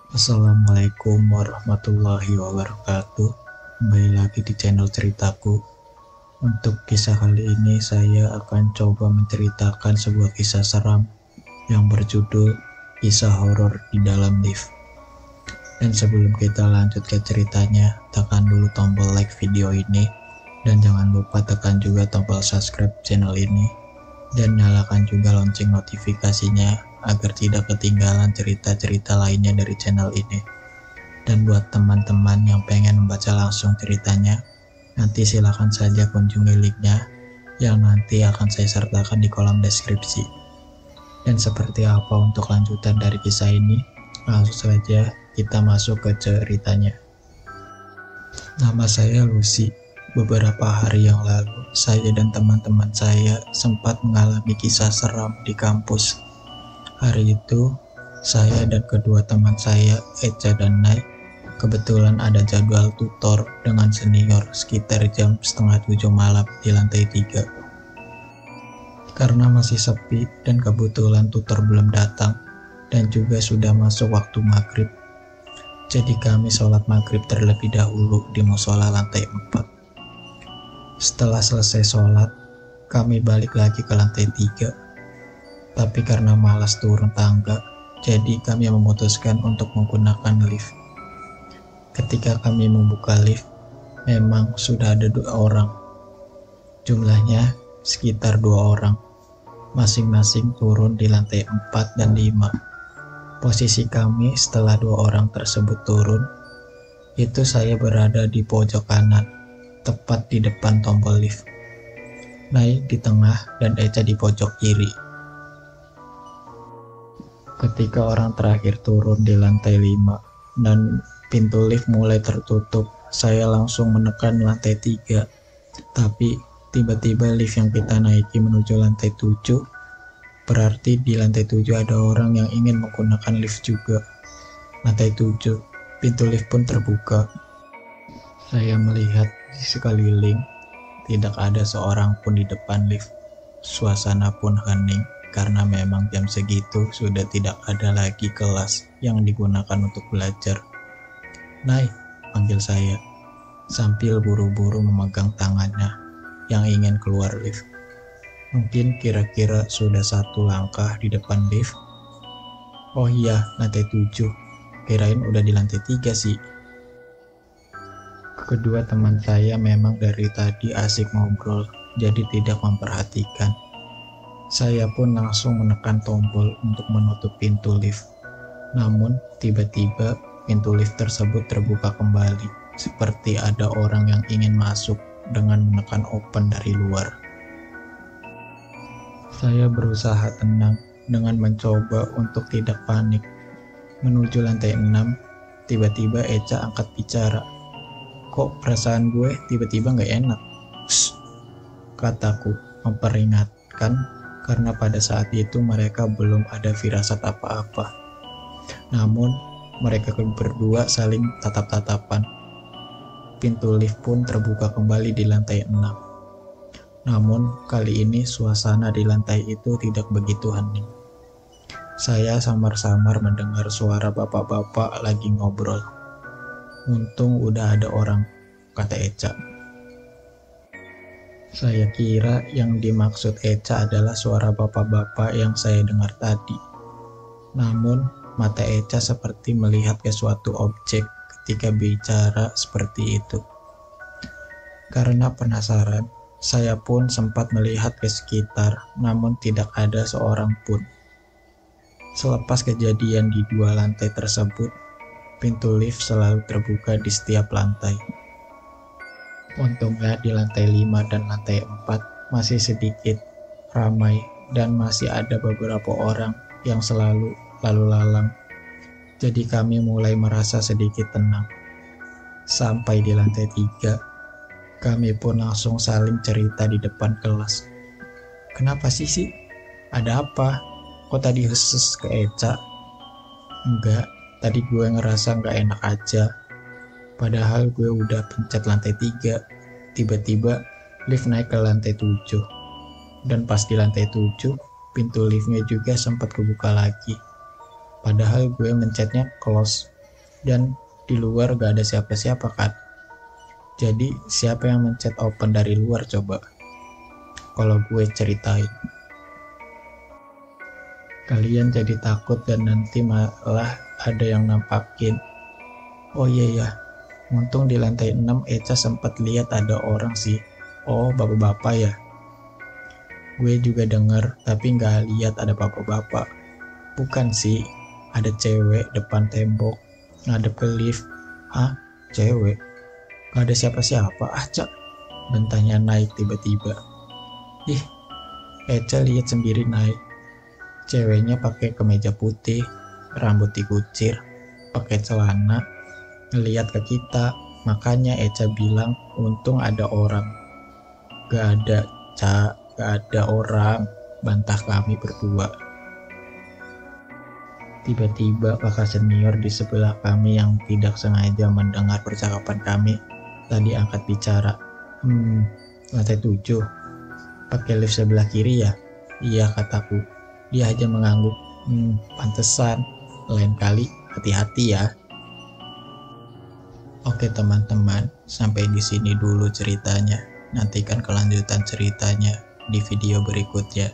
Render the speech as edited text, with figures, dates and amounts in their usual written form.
Assalamualaikum warahmatullahi wabarakatuh. Kembali lagi di channel ceritaku. Untuk kisah kali ini saya akan coba menceritakan sebuah kisah seram yang berjudul Kisah Horor di Dalam Lift. Dan sebelum kita lanjut ke ceritanya, tekan dulu tombol like video ini dan jangan lupa tekan juga tombol subscribe channel ini dan nyalakan juga lonceng notifikasinya agar tidak ketinggalan cerita-cerita lainnya dari channel ini. Dan buat teman-teman yang pengen membaca langsung ceritanya, nanti silahkan saja kunjungi linknya yang nanti akan saya sertakan di kolom deskripsi. Dan seperti apa untuk lanjutan dari kisah ini? Langsung saja kita masuk ke ceritanya. Nama saya Lucy. Beberapa hari yang lalu, saya dan teman-teman saya sempat mengalami kisah seram di kampus. Hari itu, saya dan kedua teman saya, Eca dan Nai, kebetulan ada jadwal tutor dengan senior sekitar jam setengah 7 malam di lantai 3. Karena masih sepi dan kebetulan tutor belum datang dan juga sudah masuk waktu maghrib, jadi kami sholat maghrib terlebih dahulu di musola lantai 4. Setelah selesai sholat, kami balik lagi ke lantai 3. Tapi karena malas turun tangga, jadi kami memutuskan untuk menggunakan lift. Ketika kami membuka lift, memang sudah ada 2 orang. Jumlahnya sekitar 2 orang. Masing-masing turun di lantai 4 dan 5. Posisi kami setelah 2 orang tersebut turun, itu saya berada di pojok kanan, tepat di depan tombol lift. Nai di tengah dan Eca di pojok kiri. Ketika orang terakhir turun di lantai 5 dan pintu lift mulai tertutup, saya langsung menekan lantai 3. Tapi tiba-tiba lift yang kita naiki menuju lantai 7. Berarti di lantai 7 ada orang yang ingin menggunakan lift juga. Lantai 7, pintu lift pun terbuka. Saya melihat di sekeliling, tidak ada seorang pun di depan lift. Suasana pun hening karena memang jam segitu sudah tidak ada lagi kelas yang digunakan untuk belajar. Nai, panggil saya, sambil buru-buru memegang tangannya yang ingin keluar lift. Mungkin kira-kira sudah 1 langkah di depan lift. Oh iya, lantai 7. Kirain udah di lantai 3 sih. Kedua teman saya memang dari tadi asik ngobrol, jadi tidak memperhatikan. Saya pun langsung menekan tombol untuk menutup pintu lift. Namun, tiba-tiba pintu lift tersebut terbuka kembali, seperti ada orang yang ingin masuk dengan menekan open dari luar. Saya berusaha tenang dengan mencoba untuk tidak panik. Menuju lantai 6, tiba-tiba Eca angkat bicara. Kok perasaan gue tiba-tiba gak enak? Shh, kataku memperingatkan karena pada saat itu mereka belum ada firasat apa-apa. Namun, mereka berdua saling tatap-tatapan. Pintu lift pun terbuka kembali di lantai 6. Namun, kali ini suasana di lantai itu tidak begitu hening. Saya samar-samar mendengar suara bapak-bapak lagi ngobrol. Untung udah ada orang, kata Eca. Saya kira yang dimaksud Eca adalah suara bapak-bapak yang saya dengar tadi. Namun, mata Eca seperti melihat ke suatu objek ketika bicara seperti itu. Karena penasaran, saya pun sempat melihat ke sekitar, namun tidak ada seorang pun. Selepas kejadian di 2 lantai tersebut, pintu lift selalu terbuka di setiap lantai. Untungnya di lantai 5 dan lantai 4 masih sedikit ramai dan masih ada beberapa orang yang selalu lalu lalang. Jadi kami mulai merasa sedikit tenang. Sampai di lantai 3, kami pun langsung saling cerita di depan kelas. Kenapa sih? Ada apa? Kok tadi khusus ke Eca? Enggak, tadi gue ngerasa gak enak aja. Padahal gue udah pencet lantai 3. Tiba-tiba lift naik ke lantai 7. Dan pas di lantai 7, pintu liftnya juga sempat kebuka lagi. Padahal gue mencetnya close. dan di luar gak ada siapa-siapa kan. Jadi siapa yang mencet open dari luar coba? Kalau gue ceritain, kalian jadi takut dan nanti malah ada yang nampakin. Oh iya ya, untung di lantai 6 Eca sempat lihat ada orang sih. Oh, bapak-bapak ya. Gue juga denger, tapi nggak lihat ada bapak-bapak. Bukan sih, ada cewek depan tembok, ngadep ke lift. Hah? Cewek? Gak ada siapa-siapa, Cak. Bentangnya naik tiba-tiba. Ih, Eca lihat sendiri naik. Ceweknya pakai kemeja putih, rambut dikucir, pakai celana, ngeliat ke kita. Makanya Eca bilang untung ada orang. Gak ada, Cak, gak ada orang, bantah kami berdua. Tiba-tiba kakak senior di sebelah kami yang tidak sengaja mendengar percakapan kami tadi angkat bicara. Lantai 7, pakai lift sebelah kiri ya? Iya, kataku. Dia aja mengangguk. Pantesan. Lain kali hati-hati ya. Oke teman-teman, sampai di sini dulu ceritanya. Nantikan kelanjutan ceritanya di video berikutnya.